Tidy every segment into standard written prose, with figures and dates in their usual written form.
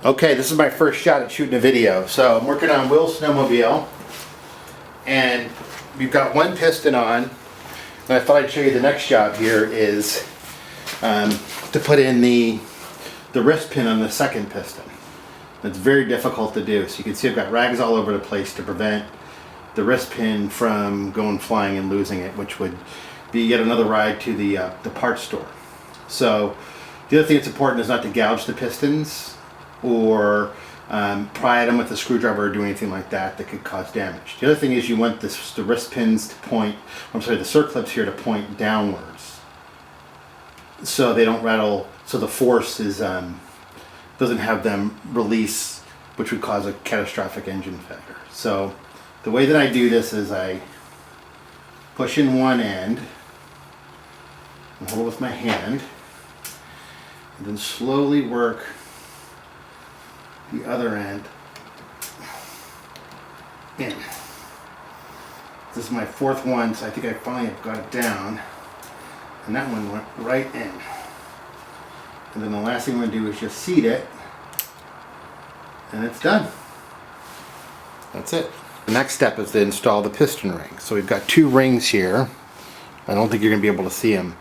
Okay, this is my first shot at shooting a video. So I'm working on Will's snowmobile, and we've got one piston on, and I thought I'd show you the next job here is to put in the wrist pin on the second piston. It's very difficult to do. So you can see I've got rags all over the place to prevent the wrist pin from going flying and losing it, which would be yet another ride to the parts store. So the other thing that's important is not to gouge the pistons or pry at them with a screwdriver or do anything like that that could cause damage. The other thing is you want the wrist pins to point, the circlips here to point downwards so they don't rattle, so the force is doesn't have them release, which would cause a catastrophic engine failure. So the way that I do this is I push in one end and hold it with my hand, and then slowly work the other end in. This is my fourth one, so I think I finally got it down, and that one went right in. And then the last thing I'm going to do is just seat it, and it's done. That's it. The next step is to install the piston ring. So we've got two rings here. I don't think you're going to be able to see them,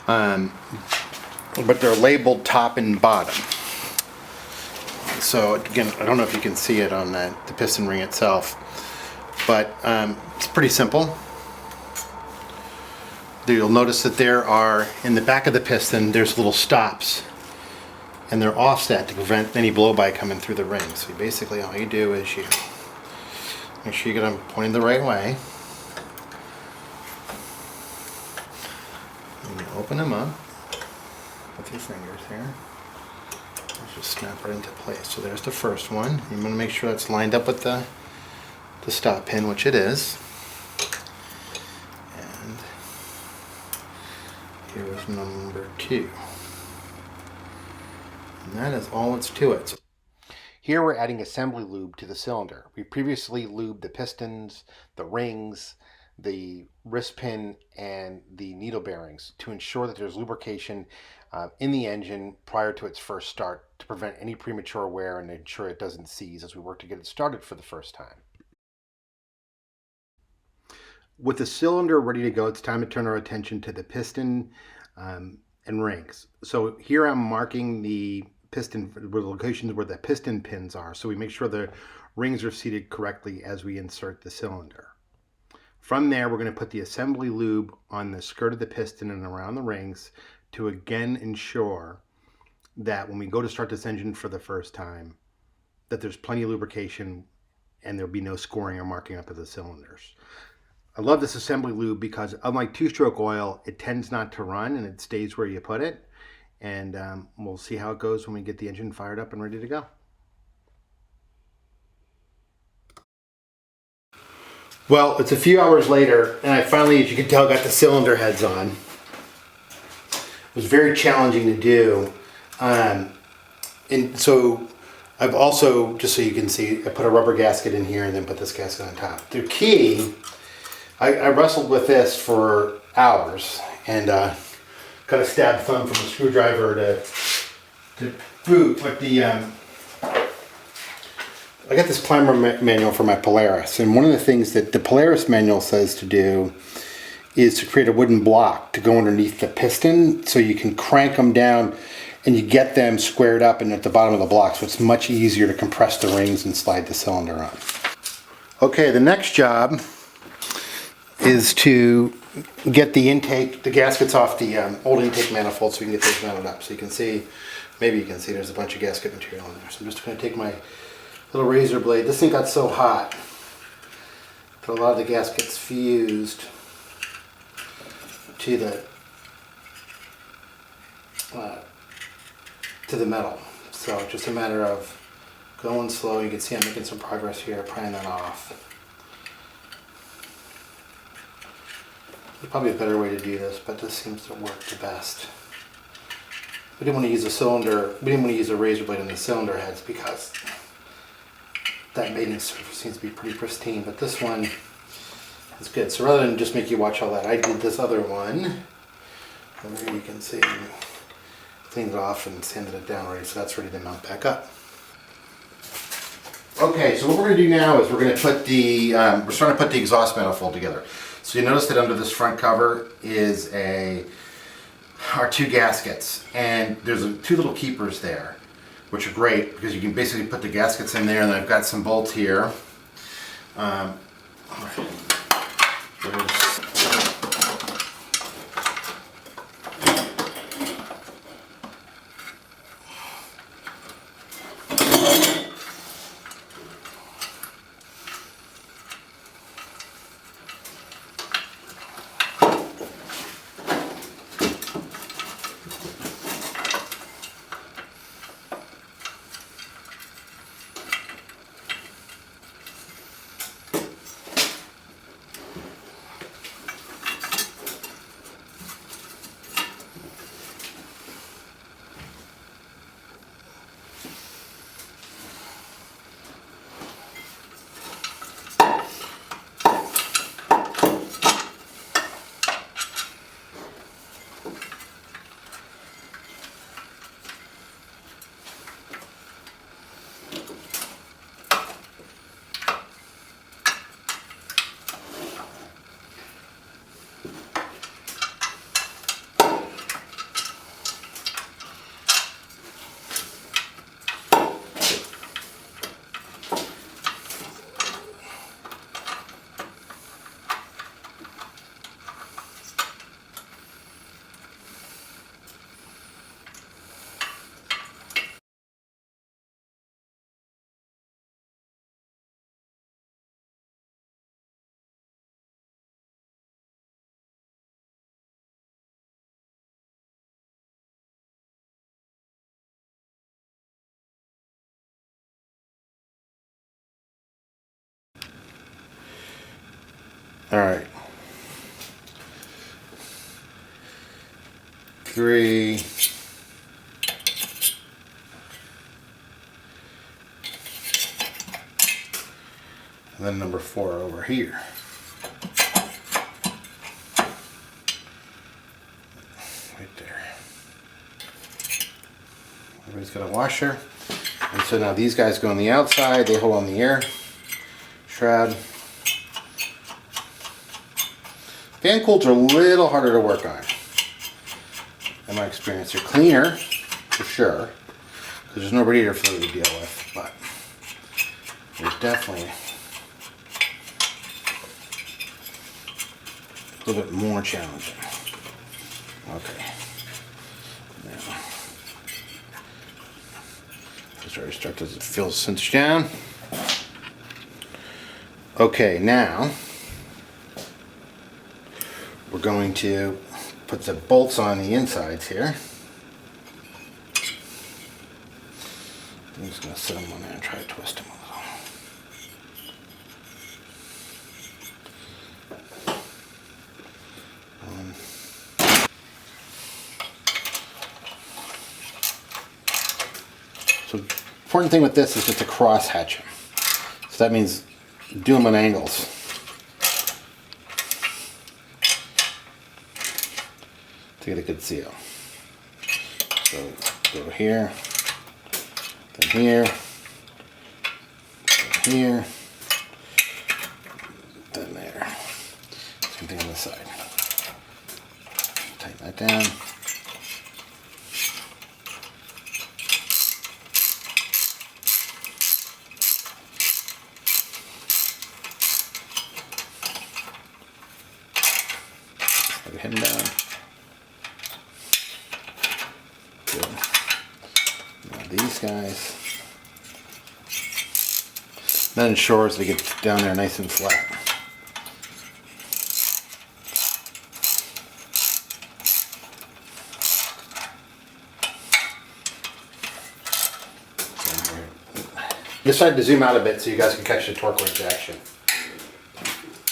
but they're labeled top and bottom. So again, I don't know if you can see it on the piston ring itself, but it's pretty simple. You'll notice that there are, in the back of the piston, there's little stops, and they're offset to prevent any blow-by coming through the ring. So basically all you do is you make sure you get them pointing the right way, and you open them up with your fingers here. Just snap right into place. So there's the first one. You want to make sure that's lined up with the stop pin, which it is. And here is number 2. And that is all that's to it. Here we're adding assembly lube to the cylinder. We previously lubed the pistons, the rings, the wrist pin, and the needle bearings to ensure that there's lubrication in the engine prior to its first start to prevent any premature wear and ensure it doesn't seize as we work to get it started for the first time. With the cylinder ready to go, it's time to turn our attention to the piston and rings. So here I'm marking the piston, the locations where the piston pins are, so we make sure the rings are seated correctly as we insert the cylinder. From there, we're going to put the assembly lube on the skirt of the piston and around the rings to again ensure that when we go to start this engine for the first time, that there's plenty of lubrication and there'll be no scoring or marking up of the cylinders. I love this assembly lube because unlike two-stroke oil, it tends not to run and it stays where you put it. And we'll see how it goes when we get the engine fired up and ready to go. Well, it's a few hours later, and I finally, as you can tell, got the cylinder heads on. It was very challenging to do. And so I've also, just so you can see, I put a rubber gasket in here and then put this gasket on top. The key, I wrestled with this for hours and got a stab thumb from a screwdriver to boot, but I got this climber manual for my Polaris, and one of the things that the Polaris manual says to do is to create a wooden block to go underneath the piston so you can crank them down and you get them squared up and at the bottom of the block, so it's much easier to compress the rings and slide the cylinder on. Okay, the next job is to get the intake, the gaskets off the old intake manifold so we can get those mounted up. So you can see, maybe you can see there's a bunch of gasket material in there. So I'm just going to take my little razor blade. This thing got so hot that a lot of the gaskets fused to the metal. So it's just a matter of going slow. You can see I'm making some progress here, prying that off. There's probably a better way to do this, but this seems to work the best. We didn't want to use a cylinder, we didn't want to use a razor blade on the cylinder heads because that maintenance surface seems to be pretty pristine, but this one is good. So rather than just make you watch all that, I did this other one. Over here you can see, cleaned it off and sanded it down already, so that's ready to mount back up. Okay, so what we're going to do now is we're going to put the, we're starting to put the exhaust manifold together. So you notice that under this front cover is our two gaskets, and there's two little keepers there, which are great because you can basically put the gaskets in there, and then I've got some bolts here. All right. 3. And then number 4 over here. Right there. Everybody's got a washer. And so now these guys go on the outside, they hold on the air shroud. Fan coolers are a little harder to work on, in my experience. They're cleaner, for sure, because there's no radiator fluid to deal with, but there's definitely a little bit more challenging. Okay. Now, just already start as it feels cinched down. Okay, now we're going to put the bolts on the insides here. I'm just going to sit them on there and try to twist them a little. So, important thing with this is just to cross hatch them. So that means do them at angles. To get a good seal. So go here, then here, then here, then there. Same thing on this side. Tighten that down. Plug him down. Good. Now these guys. That ensures they get down there nice and flat. Decided to zoom out a bit so you guys can catch the torque wrench action.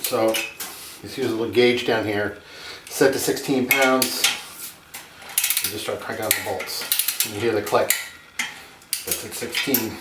So you see there's a little gauge down here, set to 16 pounds. You just start cranking out the bolts. And you hear the click. That's at 16.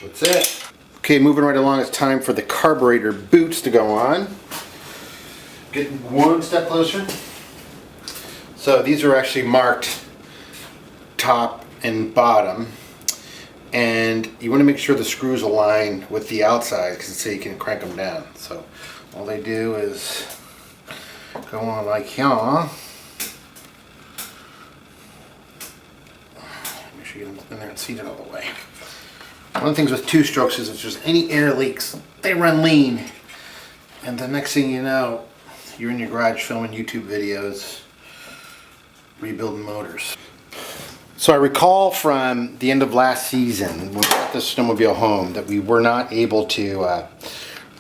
That's it. Okay, moving right along, it's time for the carburetor boots to go on. Getting one step closer. So these are actually marked top and bottom. And you want to make sure the screws align with the outside because so you can crank them down. So all they do is go on like here. Make sure you get them in there and seat it all the way. One of the things with two strokes is if there's any air leaks, they run lean. And the next thing you know, you're in your garage filming YouTube videos, rebuilding motors. So I recall from the end of last season, when we got this snowmobile home, that we were not able to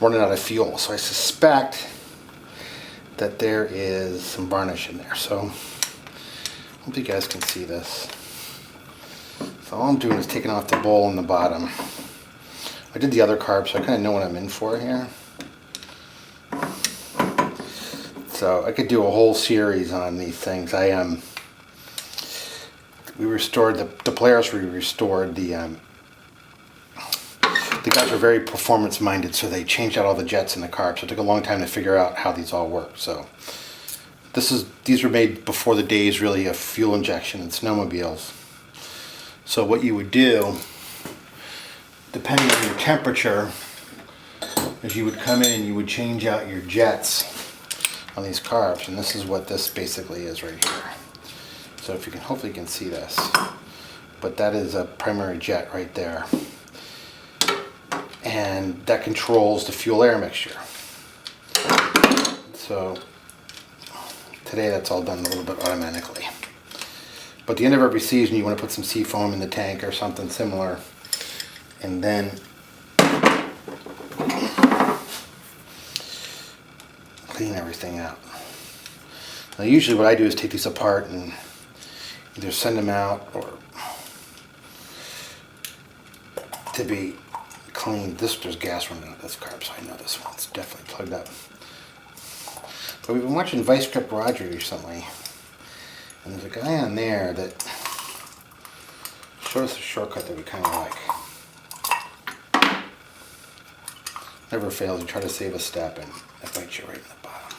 run it out of fuel. So I suspect that there is some varnish in there. So I hope you guys can see this. So all I'm doing is taking off the bowl in the bottom. I did the other carb, so I kind of know what I'm in for here. So I could do a whole series on these things. We restored the players. We restored the guys were very performance minded, so they changed out all the jets in the carb. So it took a long time to figure out how these all work. So these were made before the days really of fuel injection in snowmobiles. So what you would do, depending on your temperature, is you would come in and you would change out your jets on these carbs, and this is what this basically is right here. So if you can, hopefully you can see this, but that is a primary jet right there, and that controls the fuel air mixture. So today that's all done a little bit automatically. But at the end of every season you want to put some sea foam in the tank or something similar, and then clean everything out. Now usually what I do is take these apart and either send them out or to be cleaned. There's gas running out of this carb, so I know this one's definitely plugged up. But we've been watching Vice Grip Roger recently, and there's a guy on there that showed us a shortcut that we kind of like. Never fails. You try to save a step and it bites you right in the bottom.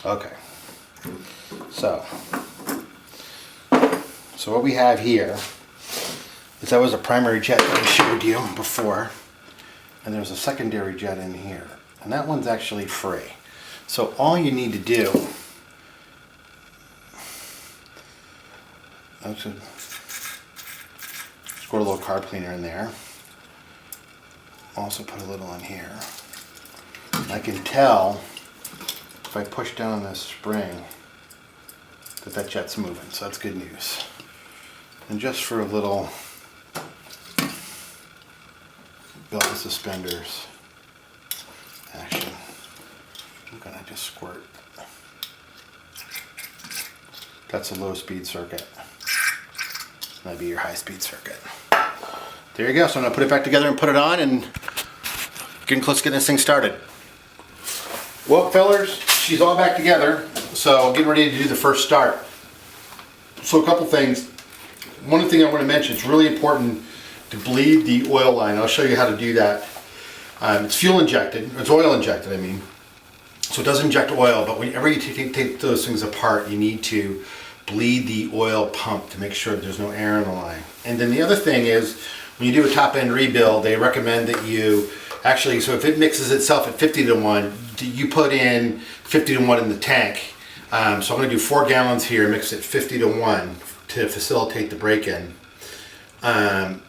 Okay. So what we have here is that was a primary jet that I showed you before, and there's a secondary jet in here, and that one's actually free. So all you need to do, I should squirt a little carb cleaner in there. Also put a little in here. I can tell if I push down on this spring that jet's moving, so that's good news. And just for a little belt and suspenders action, I'm gonna just squirt. That's a low speed circuit. That'd be your high speed circuit. There you go. So I'm gonna put it back together and put it on and getting close to getting this thing started. Well, fellers, she's all back together, so getting ready to do the first start. So a couple things. One thing I want to mention, it's really important to bleed the oil line. I'll show you how to do that. It's fuel injected, it's oil injected I mean. So it doesn't inject oil, but whenever you take those things apart, you need to bleed the oil pump to make sure that there's no air in the line. And then the other thing is, when you do a top end rebuild, they recommend that you actually, so if it mixes itself at 50-to-1, you put in 50-to-1 in the tank. So I'm going to do 4 gallons here, mix it 50-to-1 to facilitate the break-in. And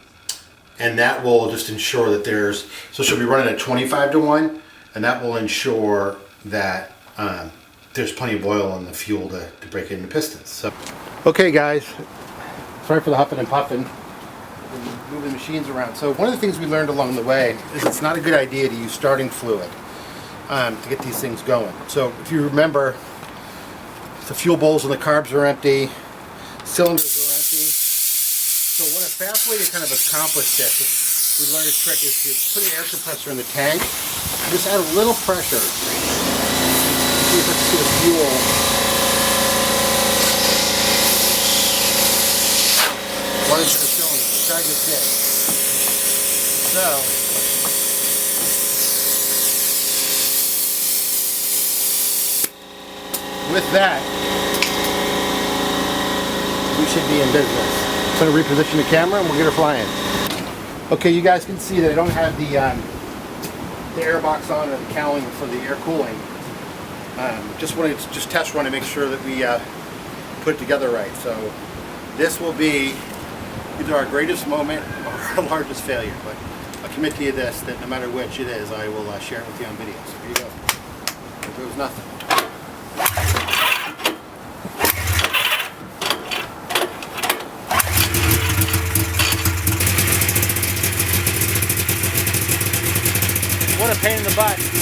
that will just ensure that there's, so she'll be running at 25-to-1, and that will ensure that there's plenty of oil in the fuel to break in the pistons. So, okay guys, sorry for the huffing and puffing. Moving machines around. So one of the things we learned along the way is it's not a good idea to use starting fluid to get these things going. So if you remember, the fuel bowls and the carbs are empty, cylinders are empty. So what a fast way to kind of accomplish this is, we learned a trick, is to put an air compressor in the tank and just add a little pressure. See if it's the fuel. One into the cylinder. Try this is. So, with that, we should be in business. I'm going to reposition the camera and we'll get her flying. Okay, you guys can see that I don't have the air box on or the cowling for the air cooling. Just wanted to test run to make sure that we put it together right. So this will be either our greatest moment or our largest failure. But I'll commit to you this, that no matter which it is, I will share it with you on video. So here you go. There goes nothing. What a pain in the butt.